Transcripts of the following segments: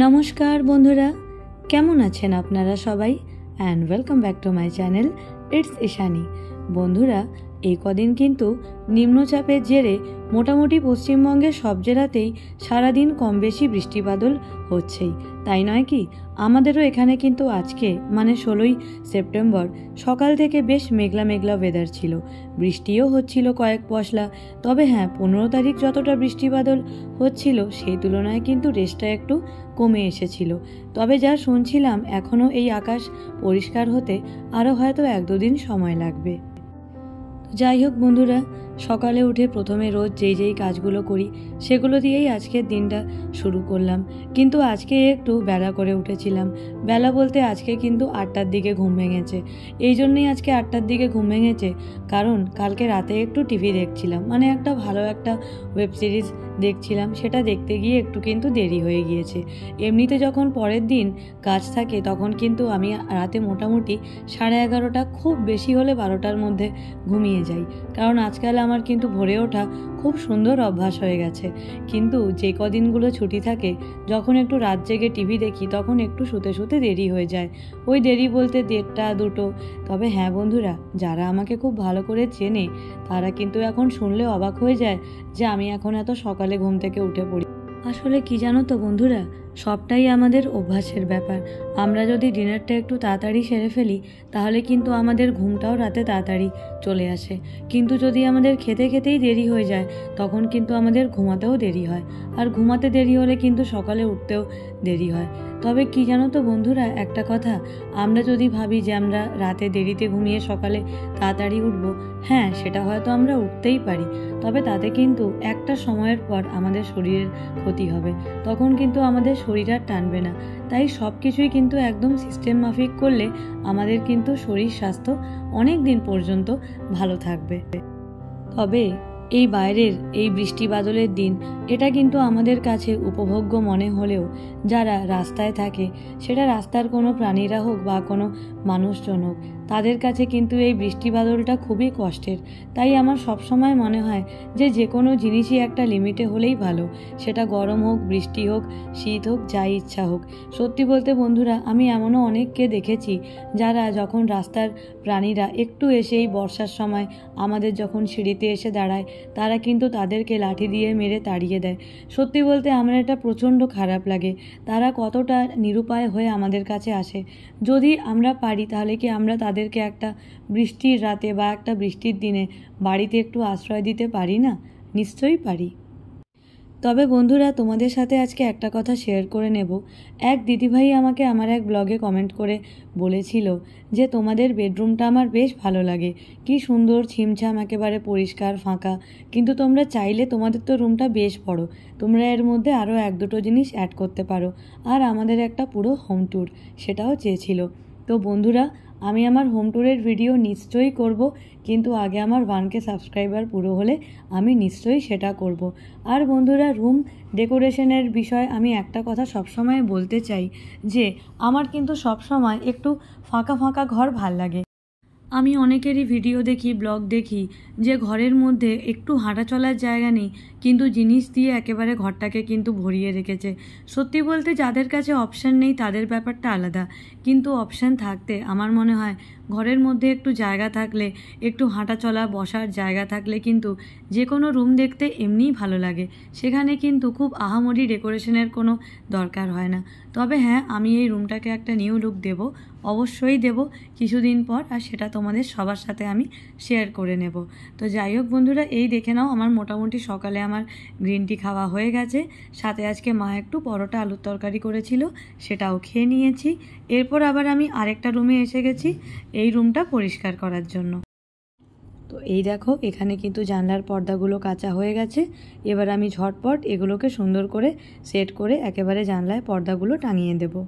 নমস্কার বন্ধুরা, কেমন আছেন আপনারা সবাই? And welcome back to my channel it's Ishani. বন্ধুরা, এই কদিন কিন্তু নিম্নচাপের জেরে মোটামুটি পশ্চিমবঙ্গের সব জেলাতেই সারাদিন কম বেশি বৃষ্টিবাদল হচ্ছেই, তাই নয় কি? আমাদেরও এখানে কিন্তু আজকে মানে 16ই সেপ্টেম্বর সকাল থেকে বেশ মেঘলা মেঘলা ওয়েদার ছিল, বৃষ্টিও হচ্ছিল কয়েক পশলা। তবে হ্যাঁ, 15 তারিখ যতটা বৃষ্টিবাদল হচ্ছিল সেই তুলনায় কিন্তু রেসটা একটু কমে এসেছিল। তবে যা শুনছিলাম এখনও এই আকাশ পরিষ্কার হতে আরও হয়তো 1-2 দিন সময় লাগবে। যাই হোক বন্ধুরা, সকালে উঠে প্রথমে রোজ যেই কাজগুলো করি সেগুলো দিয়েই আজকের দিনটা শুরু করলাম। কিন্তু আজকে একটু বেলা করে উঠেছিলাম। বেলা বলতে আজকে কিন্তু 8টার দিকে ঘুম ভেঙেছে। এই জন্যই আজকে 8টার দিকে ঘুম ভেঙেছে, কারণ কালকে রাতে একটু টিভি দেখছিলাম, মানে একটা ভালো একটা ওয়েব সিরিজ দেখছিলাম। সেটা দেখতে গিয়ে একটু কিন্তু দেরি হয়ে গিয়েছে। এমনিতে যখন পরের দিন কাজ থাকে তখন কিন্তু আমি রাতে মোটামুটি 11:30, খুব বেশি হলে 12টার মধ্যে ঘুমিয়ে যাই, কারণ আজকাল আমার কিন্তু ভোরে ওঠা খুব সুন্দর অভ্যাস হয়ে গেছে। কিন্তু যে কদিনগুলো ছুটি থাকে, যখন একটু রাত জেগে টিভি দেখি তখন একটু শুতে শুতে দেরি হয়ে যায়। ওই দেরি বলতে 1:30, 2টো। তবে হ্যাঁ বন্ধুরা, যারা আমাকে খুব ভালো করে চেনে তারা কিন্তু এখন শুনলে অবাক হয়ে যায় যে আমি এখন এত সকালে ঘুম থেকে উঠে পড়ি। আসলে কি জানো তো বন্ধুরা, সবটাই আমাদের অভ্যাসের ব্যাপার। আমরা যদি ডিনারটা একটু তাড়াতাড়ি সেরে ফেলি তাহলে কিন্তু আমাদের ঘুমটাও রাতে তাড়াতাড়ি চলে আসে। কিন্তু যদি আমাদের খেতে খেতেই দেরি হয়ে যায় তখন কিন্তু আমাদের ঘুমাতেও দেরি হয়, আর ঘুমাতে দেরি হলে কিন্তু সকালে উঠতেও দেরি হয়। তবে কি জানো তো বন্ধুরা, একটা কথা, আমরা যদি ভাবি যে আমরা রাতে দেরিতে ঘুমিয়ে সকালে তাড়াতাড়ি উঠব, হ্যাঁ সেটা হয়তো আমরা উঠতেই পারি। তবে তাতে কিন্তু একটা সময়ের পর আমাদের শরীরের ক্ষতি হবে, তখন কিন্তু আমাদের শরীর আর টানবে না। তাই সব কিছুই কিন্তু একদম সিস্টেম মাফিক করলে আমাদের কিন্তু শরীর স্বাস্থ্য অনেক দিন পর্যন্ত ভালো থাকবে। তবে এই বাইরের এই বৃষ্টি বাদলের দিন এটা কিন্তু আমাদের কাছে উপভোগ্য মনে হলেও যারা রাস্তায় থাকে, সেটা রাস্তার কোনো প্রাণীরা হোক বা কোনো মানুষজন হোক, তাদের কাছে কিন্তু এই বৃষ্টি বাদলটা খুবই কষ্টের। তাই আমার সবসময় মনে হয় যে কোনো জিনিসই একটা লিমিটে হলেই ভালো, সেটা গরম হোক, বৃষ্টি হোক, শীত হোক, যাই ইচ্ছা হোক। সত্যি বলতে বন্ধুরা, আমি এমনও অনেককে দেখেছি যারা যখন রাস্তার প্রাণীরা একটু এসেই বর্ষার সময় আমাদের যখন সিঁড়িতে এসে দাঁড়ায়, তারা কিন্তু তাদেরকে লাঠি দিয়ে মেরে তাড়িয়ে দেয়। সত্যি বলতে আমার এটা প্রচণ্ড খারাপ লাগে। তারা কতটা নিরুপায় হয়ে আমাদের কাছে আসে। যদি আমরা পারি তাহলে কি আমরা তাদেরকে একটা বৃষ্টির রাতে বা একটা বৃষ্টির দিনে বাড়িতে একটু আশ্রয় দিতে পারি না? নিশ্চয়ই পারি। তবে বন্ধুরা, তোমাদের সাথে আজকে একটা কথা শেয়ার করে নেব। এক দিদিভাই আমাকে আমার এক ব্লগে কমেন্ট করে বলেছিল যে তোমাদের বেডরুমটা আমার বেশ ভালো লাগে, কি সুন্দর ছিমছাম, একেবারে পরিষ্কার ফাঁকা। কিন্তু তোমরা চাইলে, তোমাদের তো রুমটা বেশ বড়, তোমরা এর মধ্যে আরও 1-2টো জিনিস অ্যাড করতে পারো। আর আমাদের একটা পুরো হোম ট্যুর সেটাও চেয়েছিল। তো বন্ধুরা, আমি আমার হোম ট্যুরের ভিডিও নিশ্চয়ই করব, কিন্তু আগে আমার 1K সাবস্ক্রাইবার পুরো হলে আমি নিশ্চয়ই সেটা করব। আর বন্ধুরা, রুম ডেকোরেশনের বিষয়ে আমি একটা কথা সবসময় বলতে চাই যে আমার কিন্তু সবসময় একটু ফাঁকা ফাঁকা ঘর ভাল লাগে। আমি অনেকেরই ভিডিও দেখি, ব্লগ দেখি, যে ঘরের মধ্যে একটু হাঁটা চলার জায়গা নেই, কিন্তু জিনিস দিয়ে একেবারে ঘরটাকে কিন্তু ভরিয়ে রেখেছে। সত্যি বলতে যাদের কাছে অপশান নেই তাদের ব্যাপারটা আলাদা, কিন্তু অপশান থাকতে আমার মনে হয় ঘরের মধ্যে একটু জায়গা থাকলে, একটু হাঁটা চলা বসার জায়গা থাকলে কিন্তু যে কোনো রুম দেখতে এমনিই ভালো লাগে। সেখানে কিন্তু খুব আহামরি ডেকোরেশনের কোনো দরকার হয় না। তবে হ্যাঁ, আমি এই রুমটাকে একটা নিউ লুক দেব, অবশ্যই দেব কিছুদিন পর, আর সেটা তোমাদের সবার সাথে আমি শেয়ার করে নেব। তো যাই হোক বন্ধুরা, এই দেখে নাও আমার মোটামুটি সকালে আমার গ্রিন টি খাওয়া হয়ে গেছে। সাথে আজকে মা একটু পরোটা আলুর তরকারি করেছিল, সেটাও খেয়ে নিয়েছি। এরপর আবার আমি আরেকটা রুমে এসে গেছি এই রুমটা পরিষ্কার করার জন্য। তো এই দেখো, এখানে কিন্তু জানলার পর্দাগুলো কাঁচা হয়ে গেছে। এবার আমি ঝটপট এগুলোকে সুন্দর করে সেট করে একেবারে জানলায় পর্দাগুলো টাঙিয়ে দেবো।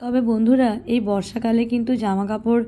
তবে বন্ধুরা, এই বর্ষাকালে কিন্তু জামাকাপড়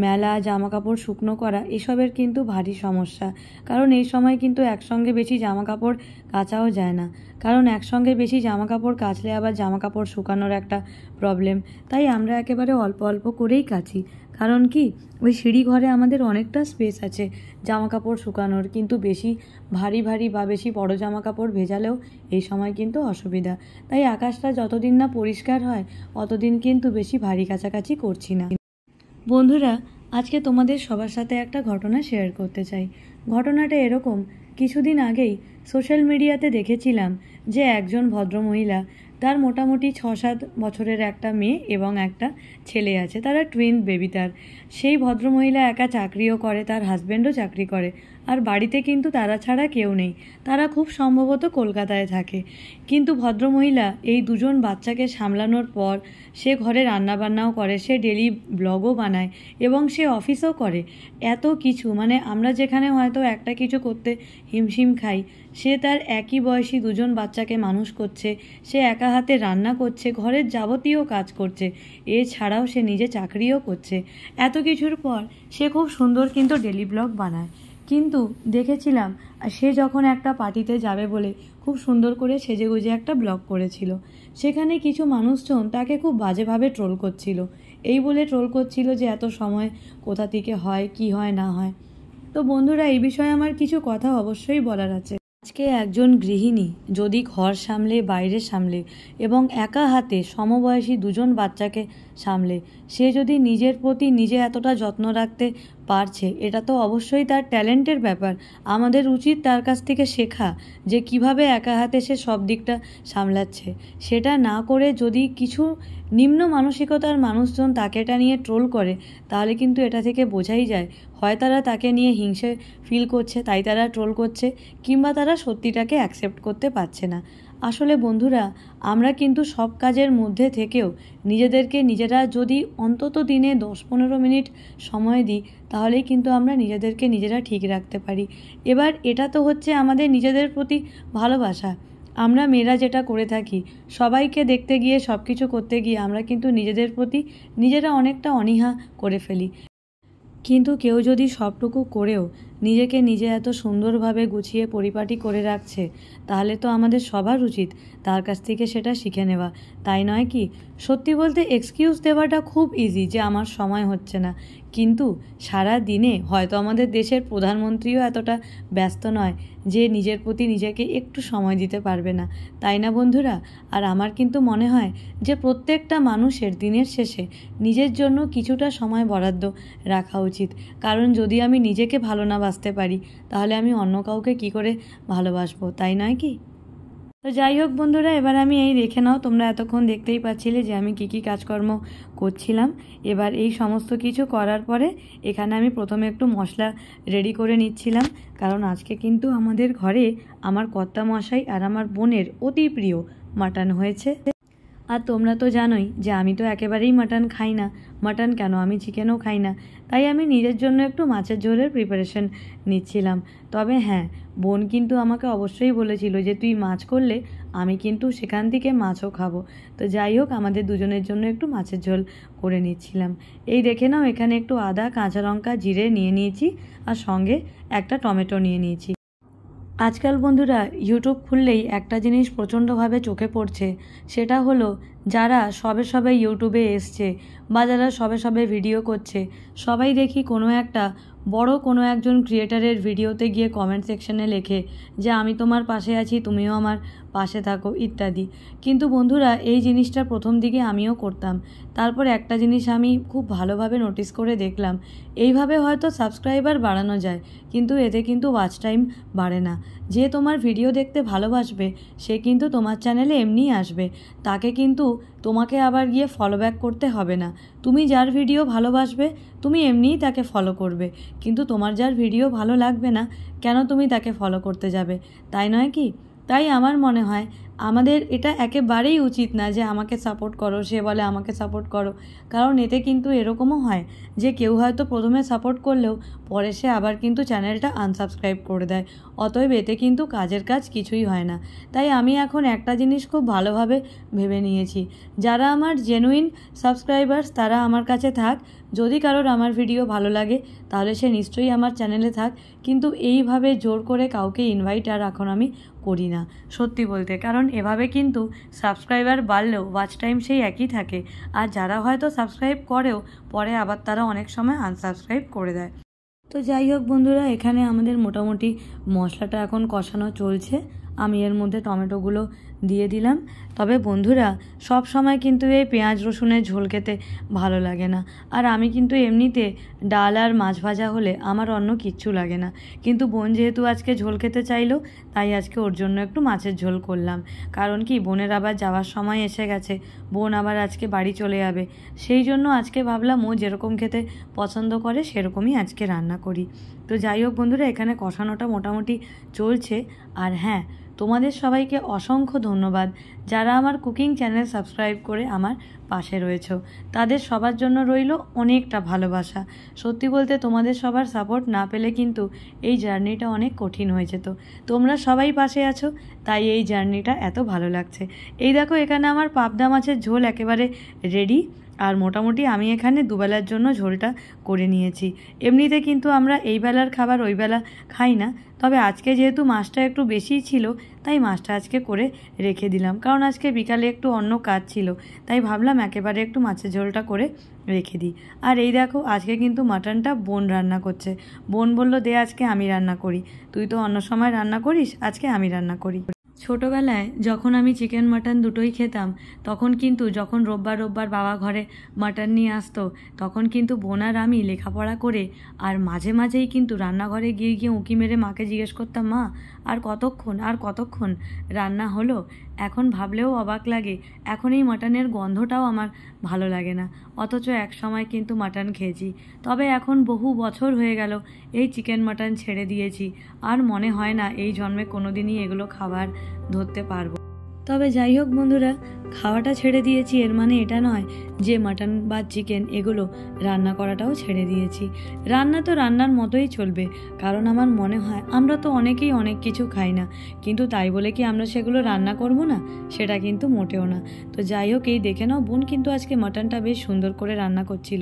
মেলা, জামাকাপড় শুকনো করা এসবের কিন্তু ভারী সমস্যা। কারণ এই সময় কিন্তু একসঙ্গে বেশি জামাকাপড় কাচাও যায় না, কারণ একসঙ্গে বেশি জামাকাপড় কাচলে আবার জামাকাপড় শুকানোর একটা প্রবলেম, তাই আমরা একেবারে অল্প অল্প করেই কাচি। কারণ কি, ওই সিঁড়ি ঘরে আমাদের অনেকটা স্পেস আছে জামা কাপড় শুকানোর, কিন্তু বেশি ভারী ভারী বা বেশি বড় জামা কাপড় ভেজালেও এই সময় কিন্তু অসুবিধা। তাই আকাশটা যতদিন না পরিষ্কার হয় অতদিন কিন্তু বেশি ভারী কাছাকাছি করছি না। বন্ধুরা, আজকে তোমাদের সবার সাথে একটা ঘটনা শেয়ার করতে চাই। ঘটনাটা এরকম, কিছুদিন আগেই সোশ্যাল মিডিয়াতে দেখেছিলাম যে একজন ভদ্রমহিলা, তার মোটামুটি 6-7 বছরের একটা মেয়ে এবং একটা ছেলে আছে, তারা টুইন বেবি। তার সেই ভদ্রমহিলা একা চাকরিও করে, তার হাজব্যান্ডও চাকরি করে, আর বাড়িতে কিন্তু তারা ছাড়া কেউ নেই। তারা খুব সম্ভবত কলকাতায় থাকে। কিন্তু ভদ্রমহিলা এই দুজন বাচ্চাকে সামলানোর পর সে ঘরে রান্নাবান্নাও করে, সে ডেলি ব্লগও বানায় এবং সে অফিসও করে। এত কিছু, মানে আমরা যেখানে হয়তো একটা কিছু করতে হিমশিম খাই, সে তার একই বয়সী দুজন বাচ্চাকে মানুষ করছে, সে একা হাতে রান্না করছে, ঘরের যাবতীয় কাজ করছে, এছাড়াও সে নিজে চাকরিও করছে। এত কিছুর পর সে খুব সুন্দর কিন্তু ডেলি ব্লগ বানায়। কিন্তু দেখেছিলাম সে যখন একটা পার্টিতে যাবে বলে খুব সুন্দর করে সেজেগুজে একটা ব্লগ করেছিল, সেখানে কিছু মানুষজন তাকে খুব বাজেভাবে ট্রোল করছিল। এই বলে ট্রোল করছিল যে এত সময় কোথা থেকে হয়, কি হয় না হয়। তো বন্ধুরা, এই বিষয়ে আমার কিছু কথা অবশ্যই বলার আছে। আজকে একজন গৃহিণী যদি ঘর সামলে, বাইরে সামলে এবং একা হাতে সমবয়সী দুজন বাচ্চাকে সামলে, সে যদি নিজের প্রতি নিজে এতটা যত্ন রাখতে পারছে, এটা তো অবশ্যই তার ট্যালেন্টের ব্যাপার। আমাদের উচিত তার কাছ থেকে শেখা যে কিভাবে একা হাতে সে সব দিকটা সামলাচ্ছে। সেটা না করে যদি কিছু নিম্ন মানসিকতার মানুষজন তাকে এটা নিয়ে ট্রোল করে, তাহলে কিন্তু এটা থেকে বোঝাই যায় হয় তারা তাকে নিয়ে হিংসে ফিল করছে তাই তারা ট্রোল করছে, কিংবা তারা সত্যিটাকে অ্যাকসেপ্ট করতে পারছে না। আসলে বন্ধুরা, আমরা কিন্তু সব কাজের মধ্যে থেকেও নিজেদেরকে নিজেরা যদি অন্তত দিনে 10-15 মিনিট সময় দিই, তাহলেই কিন্তু আমরা নিজেদেরকে নিজেরা ঠিক রাখতে পারি। এবার এটা তো হচ্ছে আমাদের নিজেদের প্রতি ভালোবাসা। আমরা মেয়েরা যেটা করে থাকি, সবাইকে দেখতে গিয়ে, সব কিছু করতে গিয়ে আমরা কিন্তু নিজেদের প্রতি নিজেরা অনেকটা অনীহা করে ফেলি। কিন্তু কেউ যদি সবটুকু করেও নিজেকে নিজে এত সুন্দরভাবে গুছিয়ে পরিপাটি করে রাখছে, তাহলে তো আমাদের সবার উচিত তার কাছ থেকে সেটা শিখে নেওয়া, তাই নয় কি? সত্যি বলতে এক্সকিউজ দেওয়াটা খুব ইজি যে আমার সময় হচ্ছে না, কিন্তু সারা দিনে হয়তো আমাদের দেশের প্রধানমন্ত্রীও এতটা ব্যস্ত নয় যে নিজের প্রতি নিজেকে একটু সময় দিতে পারবে না, তাই না বন্ধুরা? আর আমার কিন্তু মনে হয় যে প্রত্যেকটা মানুষের দিনের শেষে নিজের জন্য কিছুটা সময় বরাদ্দ রাখা উচিত। কারণ যদি আমি নিজেকে ভালো না বাসতে পারি, তাহলে আমি অন্য কাউকে কি করে ভালোবাসবো, তাই নয় কি? তো যাই হোক বন্ধুরা, এবার আমি এই দেখে নাও, তোমরা এতক্ষণ দেখতেই পাচ্ছিলে যে আমি কি কাজকর্ম করছিলাম। এবার এই সমস্ত কিছু করার পরে এখানে আমি প্রথমে একটু মশলা রেডি করে নিচ্ছিলাম, কারণ আজকে কিন্তু আমাদের ঘরে আমার কর্তামশাই আর আমার বোনের অতি প্রিয় মাটন হয়েছে। আর তোমরা তো জানোই যে আমি তো একেবারেই মাটন খাই না। মাটন কেন, আমি চিকেনও খাই না। তাই আমি নিজের জন্য একটু মাছের ঝোলের প্রিপারেশন নিচ্ছিলাম। তবে হ্যাঁ, বোন কিন্তু আমাকে অবশ্যই বলেছিল যে তুই মাছ করলে আমি কিন্তু সেখান থেকে মাছও খাবো। তো যাই হোক, আমাদের দুজনের জন্য একটু মাছের ঝোল করে নিচ্ছিলাম। এই দেখে নাও, এখানে একটু আদা, কাঁচা লঙ্কা, জিরে নিয়ে নিয়েছি, আর সঙ্গে একটা টমেটো নিয়ে নিয়েছি। আজকাল বন্ধুরা ইউটিউব খুললেই একটা জিনিস প্রচণ্ডভাবে চোখে পড়ছে, সেটা হলো যারা সবে সবে ইউটিউবে এসছে বা যারা সবে সবে ভিডিও করছে, সবাই দেখি কোনো একটা বড় কোনো একজন ক্রিয়েটারের ভিডিওতে গিয়ে কমেন্ট সেকশনে লেখে যে আমি তোমার পাশে আছি, তুমিও আমার পাশে থাকো ইত্যাদি। কিন্তু বন্ধুরা, এই জিনিসটা প্রথম দিকে আমিও করতাম। তারপর একটা জিনিস আমি খুব ভালোভাবে নোটিস করে দেখলাম, এইভাবে হয়তো সাবস্ক্রাইবার বাড়ানো যায়, কিন্তু এতে কিন্তু ওয়াচ টাইম বাড়ে না। যে তোমার ভিডিও দেখতে ভালোবাসবে সে কিন্তু তোমার চ্যানেলে এমনিই আসবে, তাকে কিন্তু তোমাকে আবার গিয়ে ফলো ব্যাক করতে হবে না। তুমি যার ভিডিও ভালোবাসবে তুমি এমনিই তাকে ফলো করবে, কিন্তু তোমার যার ভিডিও ভালো লাগবে না, কেন তুমি তাকে ফলো করতে যাবে, তাই নয় কি? তাই আমার মনে হয় আমাদের এটা একেবারেই উচিত না যে আমাকে সাপোর্ট করো, সে বলে আমাকে সাপোর্ট করো। কারণ এতে কিন্তু এরকমও হয় যে কেউ হয়তো প্রথমে সাপোর্ট করলেও পরে সে আবার কিন্তু চ্যানেলটা আনসাবস্ক্রাইব করে দেয়। অতএব এতে কিন্তু কাজের কাজ কিছুই হয় না। তাই আমি এখন একটা জিনিস খুব ভালোভাবে ভেবে নিয়েছি, যারা আমার জেনুইন সাবস্ক্রাইবার্স তারা আমার কাছে থাক, যদি কারোর আমার ভিডিও ভালো লাগে তাহলে সে নিশ্চয়ই আমার চ্যানেলে থাক, কিন্তু এইভাবে জোর করে কাউকে ইনভাইট আর এখন আমি করি না সত্যি বলতে, কারণ এভাবে কিন্তু সাবস্ক্রাইবার বাড়লেও ওয়াচ টাইম সেই একই থাকে। আর যারা হয়তো সাবস্ক্রাইব করেও পরে আবার তারা অনেক সময় আনসাবস্ক্রাইব করে দেয়। তো যাই হোক বন্ধুরা, এখানে আমাদের মোটামুটি মশলাটা এখন কষানো চলছে। আমি এর মধ্যে টমেটোগুলো দিয়ে দিলাম। তবে বন্ধুরা, সব সময় কিন্তু এই পেঁয়াজ রসুনের ঝোল খেতে ভালো লাগে না। আর আমি কিন্তু এমনিতে ডাল আর মাছ ভাজা হলে আমার অন্য কিচ্ছু লাগে না, কিন্তু বোন যেহেতু আজকে ঝোল খেতে চাইলো, তাই আজকে ওর জন্য একটু মাছের ঝোল করলাম। কারণ কি, বোনের আবার যাওয়ার সময় এসে গেছে, বোন আবার আজকে বাড়ি চলে যাবে। সেই জন্য আজকে ভাবলাম ও যেরকম খেতে পছন্দ করে সেরকমই আজকে রান্না করি। তো যাই হোক বন্ধুরা, এখানে কষানোটা মোটামুটি চলছে। আর হ্যাঁ, তোমাদের সবাইকে অসংখ্য ধন্যবাদ যারা আমার কুকিং চ্যানেল সাবস্ক্রাইব করে আমার পাশে রয়েছো। তাদের সবার জন্য রইল অনেকটা ভালোবাসা। সত্যি বলতে তোমাদের সবার সাপোর্ট না পেলে কিন্তু এই জার্নিটা অনেক কঠিন হয়ে যেত। তোমরা সবাই পাশে আছো, তাই এই জার্নিটা এত ভালো লাগছে। এই দেখো, এখানে আমার পাবদা মাছের ঝোল একেবারে রেডি। আর মোটামুটি আমি এখানে দুবেলার জন্য ঝোলটা করে নিয়েছি। এমনিতে কিন্তু আমরা এই বেলার খাবার ওই বেলা খাই না, তবে আজকে যেহেতু মাছটা একটু বেশিই ছিল, তাই মাছটা আজকে করে রেখে দিলাম। কারণ আজকে বিকালে একটু অন্য কাজ ছিল, তাই ভাবলাম একেবারে একটু মাছের ঝোলটা করে রেখে দিই। আর এই দেখো, আজকে কিন্তু মাটনটা বোন রান্না করছে। বোন বলল, দে আজকে আমি রান্না করি, তুই তো অন্য সময় রান্না করিস, আজকে আমি রান্না করি। ছোটোবেলায় যখন আমি চিকেন মাটন দুটোই খেতাম, তখন কিন্তু যখন রোববার বাবা ঘরে মাটন নিয়ে আসতো, তখন কিন্তু বোন আর আমি লেখাপড়া করে আর মাঝে মাঝেই কিন্তু রান্নাঘরে গিয়ে গিয়ে উঁকি মেরে মাকে জিজ্ঞেস করতাম, মা আর কতক্ষণ রান্না হলো। এখন ভাবলেও অবাক লাগে, এখন এই মাটনের গন্ধটাও আমার ভালো লাগে না, অথচ এক সময় কিন্তু মাটন খেয়েছি। তবে এখন বহু বছর হয়ে গেল এই চিকেন মাটন ছেড়ে দিয়েছি, আর মনে হয় না এই জন্মে কোনোদিনই এগুলো খাবার ধরতে পারবো। তবে যাই হোক বন্ধুরা, খাওয়াটা ছেড়ে দিয়েছি এর মানে এটা নয় যে মাটন বা চিকেন এগুলো রান্না করাটাও ছেড়ে দিয়েছি। রান্না তো রান্নার মতোই চলবে, কারণ আমার মনে হয় আমরা তো অনেকেই অনেক কিছু খাই না, কিন্তু তাই বলে কি আমরা সেগুলো রান্না করব না? সেটা কিন্তু মোটেও না। তো যাই হোক, এই দেখে নাও, বোন কিন্তু আজকে মাটনটা বেশ সুন্দর করে রান্না করছিল।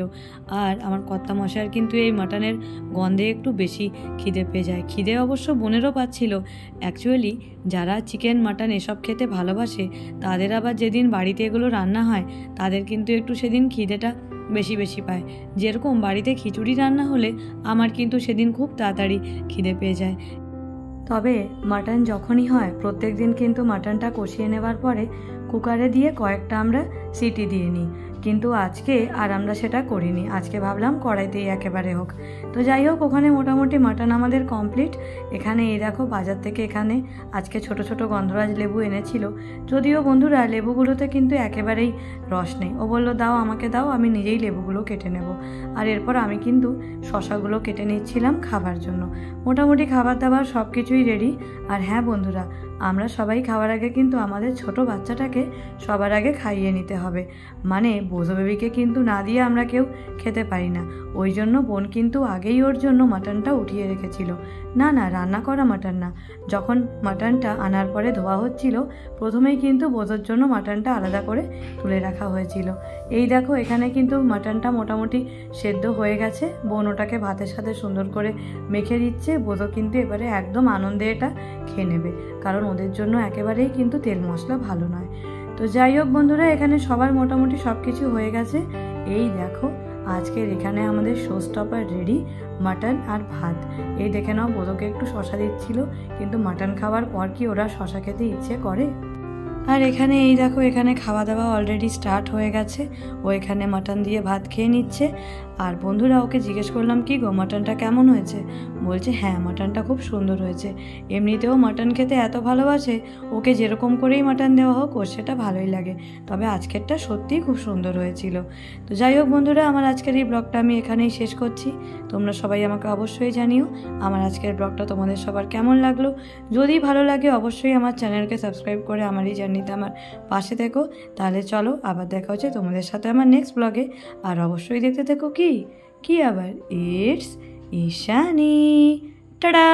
আর আমার কর্তামশাইয়ের কিন্তু এই মাটনের গন্ধে একটু বেশি খিদে পেয়ে যায়। খিদে অবশ্য বোনেরও পাচ্ছিল। অ্যাকচুয়ালি যারা চিকেন মাটন এসব খেতে ভালোবাসে, তাদের আবার যেদিন বাড়িতে এগুলো রান্না হয়, তাদের কিন্তু একটু সেদিন খিদেটা বেশি পায়। যেরকম বাড়িতে খিচুড়ি রান্না হলে আমার কিন্তু সেদিন খুব তাড়াতাড়ি খিদে পেয়ে যায়। তবে মাটন যখনই হয়, প্রত্যেক দিন কিন্তু মাটনটা কষিয়ে নেবার পরে কুকারে দিয়ে কয়েকটা আমরা সিটি দিয়ে নিই, কিন্তু আজকে আর আমরা সেটা করিনি। আজকে ভাবলাম কড়াইতেই একেবারে হোক। তো যাই হোক, ওখানে মোটামুটি মাটন আমাদের কমপ্লিট। এখানে এই দেখো, বাজার থেকে এখানে আজকে ছোট ছোট গন্ধরাজ লেবু এনেছিল। যদিও বন্ধুরা, লেবুগুলোতে কিন্তু একেবারেই রস নেই। ও বললো, দাও আমাকে দাও, আমি নিজেই লেবুগুলো কেটে নেব। আর এরপর আমি কিন্তু শশাগুলো কেটে নিচ্ছিলাম খাবার জন্য। মোটামুটি খাবার দাবার সব কিছুই রেডি। আর হ্যাঁ বন্ধুরা, আমরা সবাই খাওয়ার আগে কিন্তু আমাদের ছোট বাচ্চাটাকে সবার আগে খাইয়ে নিতে হবে। মানে বোঝো বেবিকে কিন্তু না দিয়ে আমরা কেউ খেতে পারি না। ওই জন্য বোন কিন্তু আগেই ওর জন্য মাটনটা উঠিয়ে রেখেছিল। না রান্না করা মাটন না, যখন মাটনটা আনার পরে ধোয়া হচ্ছিল, প্রথমেই কিন্তু বোঝোর জন্য মাটনটা আলাদা করে তুলে রাখা হয়েছিল। এই দেখো, এখানে কিন্তু মাটনটা মোটামুটি সেদ্ধ হয়ে গেছে। বোন ওটাকে ভাতের সাথে সুন্দর করে মেখে দিচ্ছে। বোঝো কিন্তু এবারে একদম আনন্দে এটা খেয়ে নেবে, কারণ ওদের জন্য একেবারেই কিন্তু তেল মশলা ভালো নয়। তো যাই হোক বন্ধুরা, এখানে সবার মোটামুটি সব কিছু হয়ে গেছে। এই দেখো, আজকের এখানে আমাদের শো স্টপার রেডি, মাটন আর ভাত। এই দেখে নাও, বোধকে একটু শশা দিচ্ছিল, কিন্তু মাটন খাওয়ার পর কি ওরা শশা খেতে ইচ্ছে করে? আর এখানে এই দেখো, এখানে খাওয়া দাওয়া অলরেডি স্টার্ট হয়ে গেছে। ও এখানে মাটন দিয়ে ভাত খেয়ে নিচ্ছে। আর বন্ধুরা, ওকে জিজ্ঞেস করলাম, কি গো মাটনটা কেমন হয়েছে? বলছে, হ্যাঁ মাটনটা খুব সুন্দর হয়েছে। এমনিতেও মাটন খেতে এত ভালোবাসে, ওকে যেরকম করেই মাটন দেওয়া হোক ওর সেটা ভালোই লাগে। তবে আজকেরটা সত্যিই খুব সুন্দর হয়েছিল। তো যাই হোক বন্ধুরা, আমার আজকের এই ব্লগটা আমি এখানেই শেষ করছি। তোমরা সবাই আমাকে অবশ্যই জানিও আমার আজকের ব্লগটা তোমাদের সবার কেমন লাগলো। যদি ভালো লাগে অবশ্যই আমার চ্যানেলকে সাবস্ক্রাইব করে আমার এই জার্নিতে আমার পাশে থেকো। তাহলে চলো, আবার দেখা হচ্ছে তোমাদের সাথে আমার নেক্সট ব্লগে। আর অবশ্যই দেখতে থেকো কি আবার, ইটস ইশানি। টাটা।